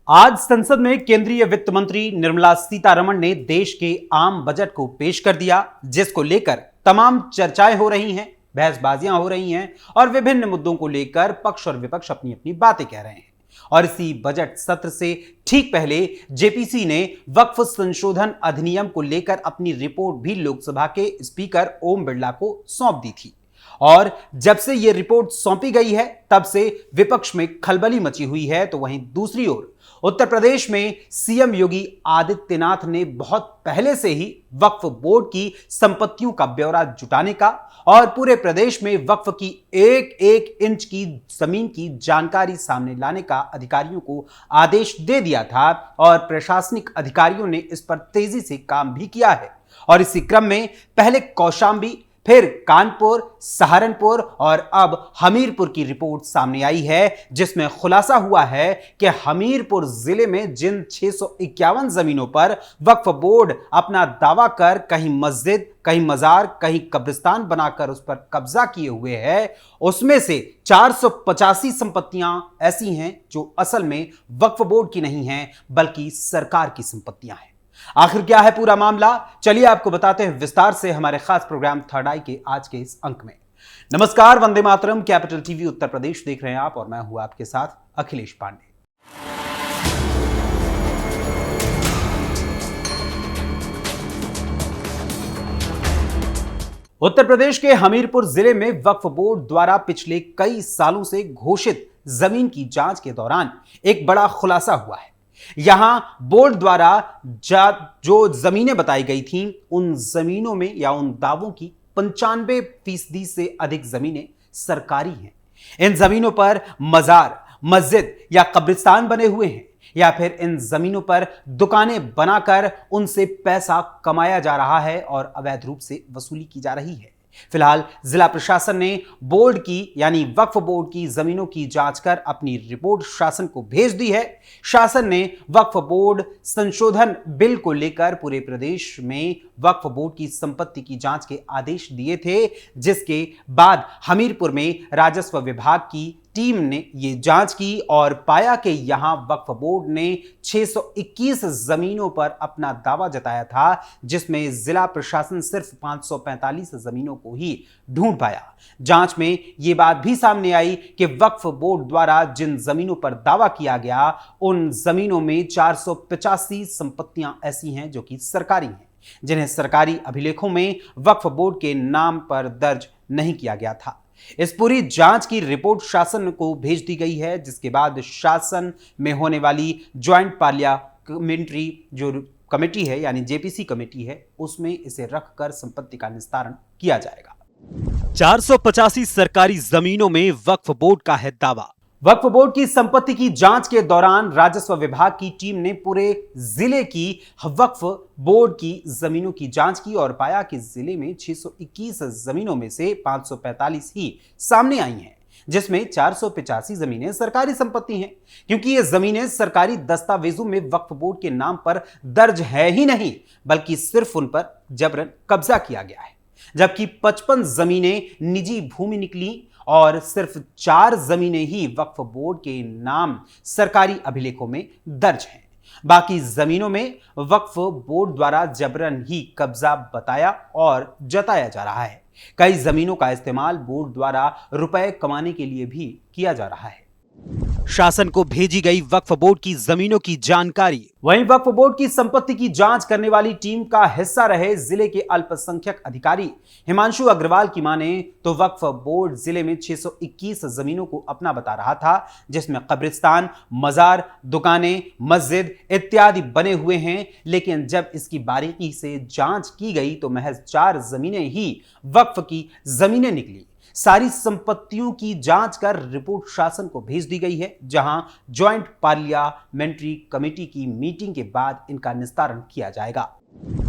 आज संसद में केंद्रीय वित्त मंत्री निर्मला सीतारमण ने देश के आम बजट को पेश कर दिया, जिसको लेकर तमाम चर्चाएं हो रही हैं, बहसबाजियां हो रही हैं और विभिन्न मुद्दों को लेकर पक्ष और विपक्ष अपनी अपनी बातें कह रहे हैं। और इसी बजट सत्र से ठीक पहले जेपीसी ने वक्फ संशोधन अधिनियम को लेकर अपनी रिपोर्ट भी लोकसभा के स्पीकर ओम बिरला को सौंप दी थी। और जब से यह रिपोर्ट सौंपी गई है तब से विपक्ष में खलबली मची हुई है। तो वहीं दूसरी ओर उत्तर प्रदेश में सीएम योगी आदित्यनाथ ने बहुत पहले से ही वक्फ बोर्ड की संपत्तियों का ब्यौरा जुटाने का और पूरे प्रदेश में वक्फ की एक एक इंच की जमीन की जानकारी सामने लाने का अधिकारियों को आदेश दे दिया था और प्रशासनिक अधिकारियों ने इस पर तेजी से काम भी किया है। और इसी क्रम में पहले कौशांबी, फिर कानपुर, सहारनपुर और अब हमीरपुर की रिपोर्ट सामने आई है, जिसमें खुलासा हुआ है कि हमीरपुर जिले में जिन 651 जमीनों पर वक्फ बोर्ड अपना दावा कर कहीं मस्जिद, कहीं मजार, कहीं कब्रिस्तान बनाकर उस पर कब्जा किए हुए है, उसमें से 485 संपत्तियां ऐसी हैं जो असल में वक्फ बोर्ड की नहीं हैं बल्कि सरकार की संपत्तियां हैं। आखिर क्या है पूरा मामला, चलिए आपको बताते हैं विस्तार से हमारे खास प्रोग्राम थर्ड आई के आज के इस अंक में। नमस्कार, वंदे मातरम, कैपिटल टीवी उत्तर प्रदेश देख रहे हैं आप और मैं हूं आपके साथ अखिलेश पांडे। उत्तर प्रदेश के हमीरपुर जिले में वक्फ बोर्ड द्वारा पिछले कई सालों से घोषित जमीन की जांच के दौरान एक बड़ा खुलासा हुआ है। यहां बोर्ड द्वारा जो जमीनें बताई गई थीं, उन जमीनों में या उन दावों की 95% से अधिक जमीनें सरकारी हैं। इन जमीनों पर मजार, मस्जिद या कब्रिस्तान बने हुए हैं या फिर इन जमीनों पर दुकानें बनाकर उनसे पैसा कमाया जा रहा है और अवैध रूप से वसूली की जा रही है। फिलहाल जिला प्रशासन ने बोर्ड की यानी वक्फ बोर्ड की जमीनों की जांच कर अपनी रिपोर्ट शासन को भेज दी है। शासन ने वक्फ बोर्ड संशोधन बिल को लेकर पूरे प्रदेश में वक्फ बोर्ड की संपत्ति की जांच के आदेश दिए थे, जिसके बाद हमीरपुर में राजस्व विभाग की टीम ने यह जांच की और पाया कि यहां वक्फ बोर्ड ने 621 जमीनों पर अपना दावा जताया था, जिसमें जिला प्रशासन सिर्फ 545 जमीनों को ही ढूंढ पाया। जांच में यह बात भी सामने आई कि वक्फ बोर्ड द्वारा जिन जमीनों पर दावा किया गया, उन जमीनों में 485 संपत्तियां ऐसी हैं जो कि सरकारी हैं, जिन्हें सरकारी अभिलेखों में वक्फ बोर्ड के नाम पर दर्ज नहीं किया गया था। इस पूरी जांच की रिपोर्ट शासन को भेज दी गई है, जिसके बाद शासन में होने वाली ज्वाइंट पार्लियामेंट्री जो कमेटी है यानी जेपीसी कमेटी है, उसमें इसे रखकर संपत्ति का निस्तारण किया जाएगा। 485 सरकारी जमीनों में वक्फ बोर्ड का है दावा। वक्फ बोर्ड की संपत्ति की जांच के दौरान राजस्व विभाग की टीम ने पूरे जिले की वक्फ बोर्ड की जमीनों की जांच की और पाया कि जिले में 621 जमीनों में से 545 ही सामने आई हैं, जिसमें 485 जमीनें सरकारी संपत्ति हैं, क्योंकि ये जमीनें सरकारी दस्तावेजों में वक्फ बोर्ड के नाम पर दर्ज है ही नहीं बल्कि सिर्फ उन पर जबरन कब्जा किया गया है। जबकि 55 जमीनें निजी भूमि निकली और सिर्फ 4 जमीनें ही वक्फ बोर्ड के नाम सरकारी अभिलेखों में दर्ज हैं। बाकी जमीनों में वक्फ बोर्ड द्वारा जबरन ही कब्जा बताया और जताया जा रहा है। कई जमीनों का इस्तेमाल बोर्ड द्वारा रुपए कमाने के लिए भी किया जा रहा है। शासन को भेजी गई वक्फ बोर्ड की जमीनों की जानकारी। वहीं वक्फ बोर्ड की संपत्ति की जांच करने वाली टीम का हिस्सा रहे जिले के अल्पसंख्यक अधिकारी हिमांशु अग्रवाल की माने तो वक्फ बोर्ड जिले में 621 जमीनों को अपना बता रहा था, जिसमें कब्रिस्तान, मजार, दुकानें, मस्जिद इत्यादि बने हुए हैं। लेकिन जब इसकी बारीकी से जांच की गई तो महज 4 जमीनें ही वक्फ की जमीनें निकली। सारी संपत्तियों की जांच कर रिपोर्ट शासन को भेज दी गई है, जहां ज्वाइंट पार्लियामेंट्री कमेटी की मीटिंग के बाद इनका निस्तारण किया जाएगा।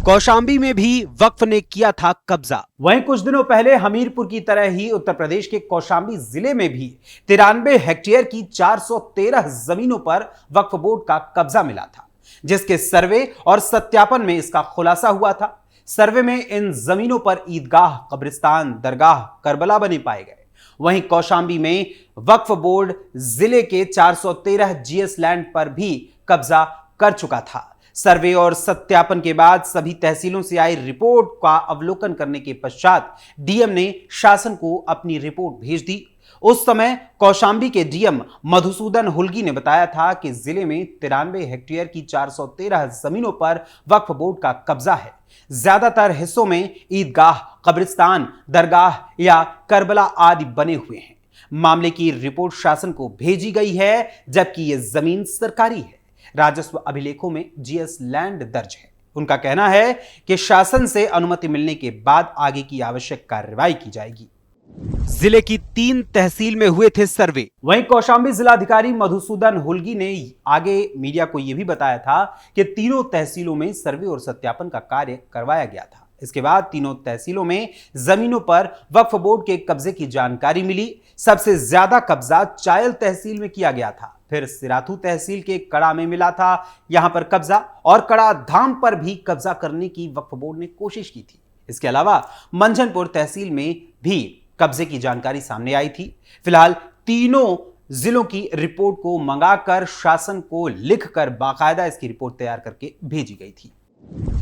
कौशांबी में भी वक्फ ने किया था कब्जा। वहीं कुछ दिनों पहले हमीरपुर की तरह ही उत्तर प्रदेश के कौशांबी जिले में भी 93 हेक्टेयर की 413 जमीनों पर वक्फ बोर्ड का कब्जा मिला था, जिसके सर्वे और सत्यापन में इसका खुलासा हुआ था। सर्वे में इन जमीनों पर ईदगाह, कब्रिस्तान, दरगाह, करबला बने पाए गए। वहीं कौशांबी में वक्फ बोर्ड जिले के 413 जीएस लैंड पर भी कब्जा कर चुका था। सर्वे और सत्यापन के बाद सभी तहसीलों से आई रिपोर्ट का अवलोकन करने के पश्चात डीएम ने शासन को अपनी रिपोर्ट भेज दी। उस समय कौशांबी के डीएम मधुसूदन हुल्गी ने बताया था कि जिले में 93 हेक्टेयर की 413 जमीनों पर वक्फ बोर्ड का कब्जा है। ज्यादातर हिस्सों में ईदगाह, कब्रिस्तान, दरगाह या करबला आदि बने हुए हैं। मामले की रिपोर्ट शासन को भेजी गई है, जबकि यह जमीन सरकारी है। राजस्व अभिलेखों में जीएस लैंड दर्ज है। उनका कहना है कि शासन से अनुमति मिलने के बाद आगे की आवश्यक कार्रवाई की जाएगी। जिले की 3 तहसील में हुए थे सर्वे। वहीं कौशांबी जिलाधिकारी मधुसूदन हुल्गी ने आगे मीडिया को यह भी बताया था कि तीनों तहसीलों में सर्वे और सत्यापन का कार्य करवाया गया था। इसके बाद तीनों तहसीलों में जमीनों पर वक्फ बोर्ड के कब्जे की जानकारी मिली। सबसे ज्यादा कब्जा चायल तहसील में किया गया था, फिर सिराथू तहसील के कड़ा में मिला था यहां पर कब्जा, और कड़ा धाम पर भी कब्जा करने की वक्फ बोर्ड ने कोशिश की थी। इसके अलावा मंझनपुर तहसील में भी कब्जे की जानकारी सामने आई थी। फिलहाल तीनों जिलों की रिपोर्ट को मंगाकर शासन को लिखकर बाकायदा इसकी रिपोर्ट तैयार करके भेजी गई थी।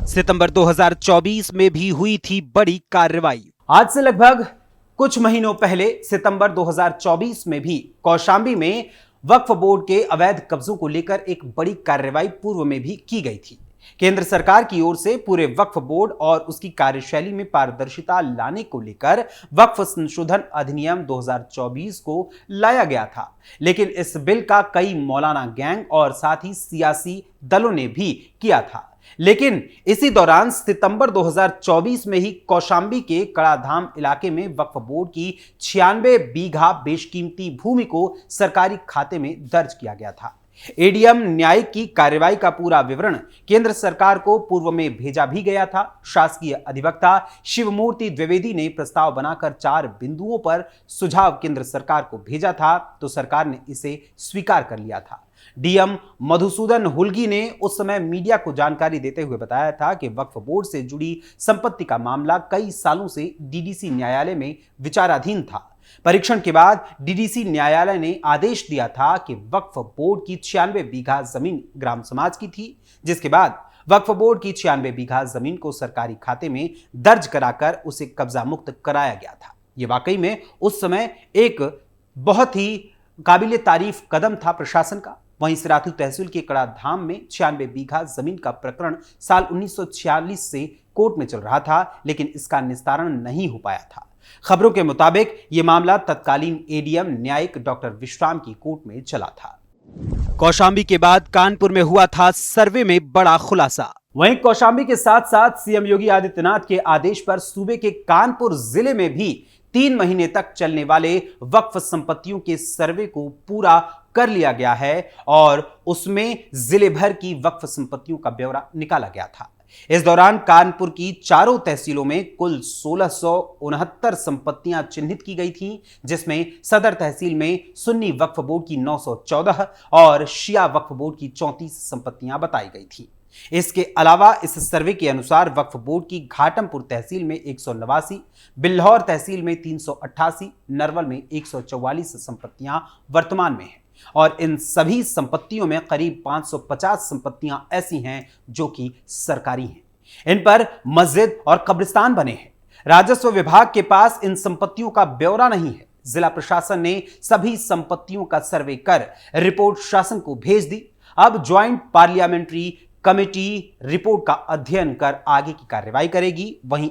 सितंबर 2024 में भी हुई थी बड़ी कार्रवाई। आज से लगभग कुछ महीनों पहले सितंबर 2024 में भी कौशांबी में वक्फ बोर्ड के अवैध कब्जों को लेकर एक बड़ी कार्रवाई पूर्व में भी की गई थी। केंद्र सरकार की ओर से पूरे वक्फ बोर्ड और उसकी कार्यशैली में पारदर्शिता लाने को लेकर वक्फ संशोधन अधिनियम 2024 को लाया गया था, लेकिन इस बिल का कई मौलाना गैंग और साथ ही सियासी दलों ने भी किया था। लेकिन इसी दौरान सितंबर 2024 में ही कौशांबी के कड़ाधाम इलाके में वक्फ बोर्ड की 96 बीघा बेशकीमती भूमि को सरकारी खाते में दर्ज किया गया था। एडीएम न्यायिक की कार्रवाई का पूरा विवरण केंद्र सरकार को पूर्व में भेजा भी गया था। शासकीय अधिवक्ता शिवमूर्ति द्विवेदी ने प्रस्ताव बनाकर 4 बिंदुओं पर सुझाव केंद्र सरकार को भेजा था, तो सरकार ने इसे स्वीकार कर लिया था। डीएम मधुसूदन हुल्गी ने उस समय मीडिया को जानकारी देते हुए बताया था कि वक्फ बोर्ड से जुड़ी संपत्ति का मामला कई सालों से डीडीसी न्यायालय में विचाराधीन था। परीक्षण के बाद डीडीसी न्यायालय ने आदेश दिया था कि वक्फ बोर्ड की 96 बीघा जमीन ग्राम समाज की थी, जिसके बाद वक्फ बोर्ड की 96 बीघा जमीन को सरकारी खाते में दर्ज कराकर उसे कब्जा मुक्त कराया गया था। यह वाकई में उस समय एक बहुत ही काबिले तारीफ कदम था प्रशासन का। वहीं सिराथू तहसील के कड़ाधाम में 96 बीघा जमीन का प्रकरण साल 1946 से कोर्ट में चल रहा था, लेकिन इसका निस्तारण नहीं हो पाया था। खबरों के मुताबिक यह मामला तत्कालीन एडीएम न्यायिक डॉक्टर विश्राम की कोर्ट में चला था। कौशांबी के बाद कानपुर में हुआ था सर्वे में बड़ा खुलासा। वहीं कौशांबी के साथ साथ सीएम योगी आदित्यनाथ के आदेश पर सूबे के कानपुर जिले में भी 3 महीने तक चलने वाले वक्फ संपत्तियों के सर्वे को पूरा कर लिया गया है और उसमें जिले भर की वक्फ संपत्तियों का ब्यौरा निकाला गया था। इस दौरान कानपुर की चारों तहसीलों में कुल 1669 संपत्तियां चिन्हित की गई थीं, जिसमें सदर तहसील में सुन्नी वक्फ बोर्ड की 914 और शिया वक्फ बोर्ड की 34 संपत्तियां बताई गई थी। इसके अलावा इस सर्वे के अनुसार वक्फ बोर्ड की घाटमपुर तहसील में 189, बिल्हौर तहसील में 388, नरवल में 144 संपत्तियां वर्तमान में हैं और इन सभी संपत्तियों में करीब 550 संपत्तियां ऐसी हैं जो कि सरकारी हैं। इन पर मस्जिद और कब्रिस्तान बने हैं। राजस्व विभाग के पास इन संपत्तियों का ब्यौरा नहीं है। जिला प्रशासन ने सभी संपत्तियों का सर्वे कर रिपोर्ट शासन को भेज दी। अब ज्वाइंट पार्लियामेंट्री कमेटी रिपोर्ट का अध्ययन कर आगे की कार्रवाई करेगी। वहीं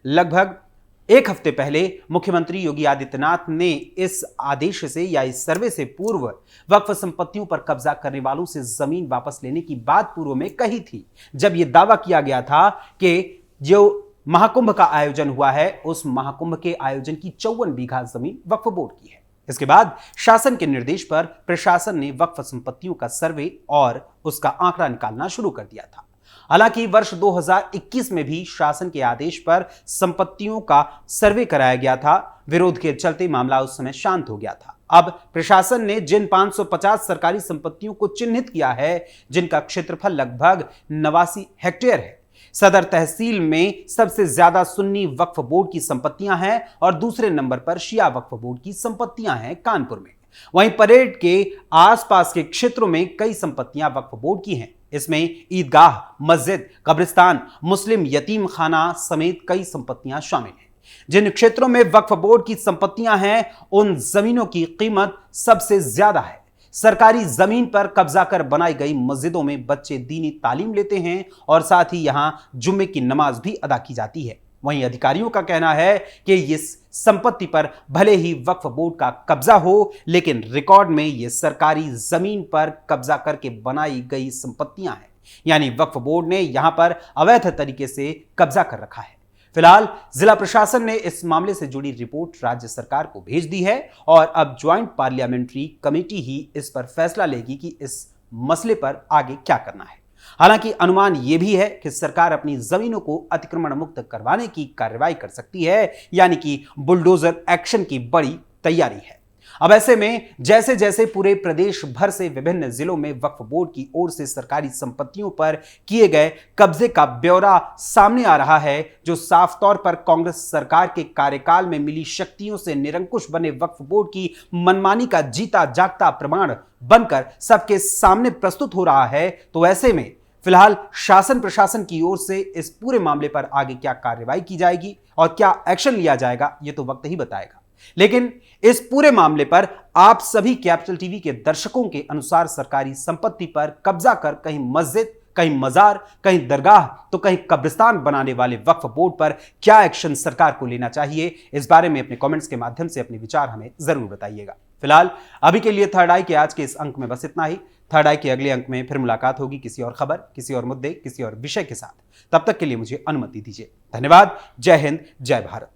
लगभग एक हफ्ते पहले मुख्यमंत्री योगी आदित्यनाथ ने इस आदेश से या इस सर्वे से पूर्व वक्फ संपत्तियों पर कब्जा करने वालों से जमीन वापस लेने की बात पूर्व में कही थी, जब यह दावा किया गया था कि जो महाकुंभ का आयोजन हुआ है उस महाकुंभ के आयोजन की 54 बीघा जमीन वक्फ बोर्ड की है। इसके बाद शासन के निर्देश पर प्रशासन ने वक्फ संपत्तियों का सर्वे और उसका आंकड़ा निकालना शुरू कर दिया था। हालांकि वर्ष 2021 में भी शासन के आदेश पर संपत्तियों का सर्वे कराया गया था। विरोध के चलते मामला उस समय शांत हो गया था। अब प्रशासन ने जिन 550 सरकारी संपत्तियों को चिन्हित किया है, जिनका क्षेत्रफल लगभग 89 हेक्टेयर है। सदर तहसील में सबसे ज्यादा सुन्नी वक्फ बोर्ड की संपत्तियां हैं और दूसरे नंबर पर शिया वक्फ बोर्ड की संपत्तियां हैं कानपुर में। वहीं परेड के आसपास के क्षेत्रों में कई संपत्तियां वक्फ बोर्ड की हैं। इसमें ईदगाह, मस्जिद, कब्रिस्तान, मुस्लिम यतीम खाना समेत कई संपत्तियां शामिल हैं। जिन क्षेत्रों में वक्फ बोर्ड की संपत्तियां हैं, उन जमीनों की कीमत सबसे ज्यादा है। सरकारी जमीन पर कब्जा कर बनाई गई मस्जिदों में बच्चे दीनी तालीम लेते हैं और साथ ही यहां जुम्मे की नमाज भी अदा की जाती है। वहीं अधिकारियों का कहना है कि इस संपत्ति पर भले ही वक्फ बोर्ड का कब्जा हो, लेकिन रिकॉर्ड में यह सरकारी जमीन पर कब्जा करके बनाई गई संपत्तियां हैं, यानी वक्फ बोर्ड ने यहां पर अवैध तरीके से कब्जा कर रखा है। फिलहाल जिला प्रशासन ने इस मामले से जुड़ी रिपोर्ट राज्य सरकार को भेज दी है और अब ज्वाइंट पार्लियामेंट्री कमेटी ही इस पर फैसला लेगी कि इस मसले पर आगे क्या करना है। हालांकि अनुमान यह भी है कि सरकार अपनी जमीनों को अतिक्रमण मुक्त करवाने की कार्रवाई कर सकती है, यानी कि बुलडोजर एक्शन की बड़ी तैयारी है। अब ऐसे में जैसे जैसे पूरे प्रदेश भर से विभिन्न जिलों में वक्फ बोर्ड की ओर से सरकारी संपत्तियों पर किए गए कब्जे का ब्यौरा सामने आ रहा है, जो साफ तौर पर कांग्रेस सरकार के कार्यकाल में मिली शक्तियों से निरंकुश बने वक्फ बोर्ड की मनमानी का जीता जागता प्रमाण बनकर सबके सामने प्रस्तुत हो रहा है, तो ऐसे में फिलहाल शासन प्रशासन की ओर से इस पूरे मामले पर आगे क्या कार्रवाई की जाएगी और क्या एक्शन लिया जाएगा, यह तो वक्त ही बताएगा। लेकिन इस पूरे मामले पर आप सभी कैपिटल टीवी के दर्शकों के अनुसार सरकारी संपत्ति पर कब्जा कर कहीं मस्जिद, कहीं मजार, कहीं दरगाह तो कहीं कब्रिस्तान बनाने वाले वक्फ बोर्ड पर क्या एक्शन सरकार को लेना चाहिए, इस बारे में अपने कमेंट्स के माध्यम से अपने विचार हमें जरूर बताइएगा। फिलहाल अभी के लिए थर्ड आई के आज के इस अंक में बस इतना ही। थर्ड आई के अगले अंक में फिर मुलाकात होगी किसी और खबर, किसी और मुद्दे, किसी और विषय के साथ। तब तक के लिए मुझे अनुमति दीजिए। धन्यवाद। जय हिंद, जय भारत।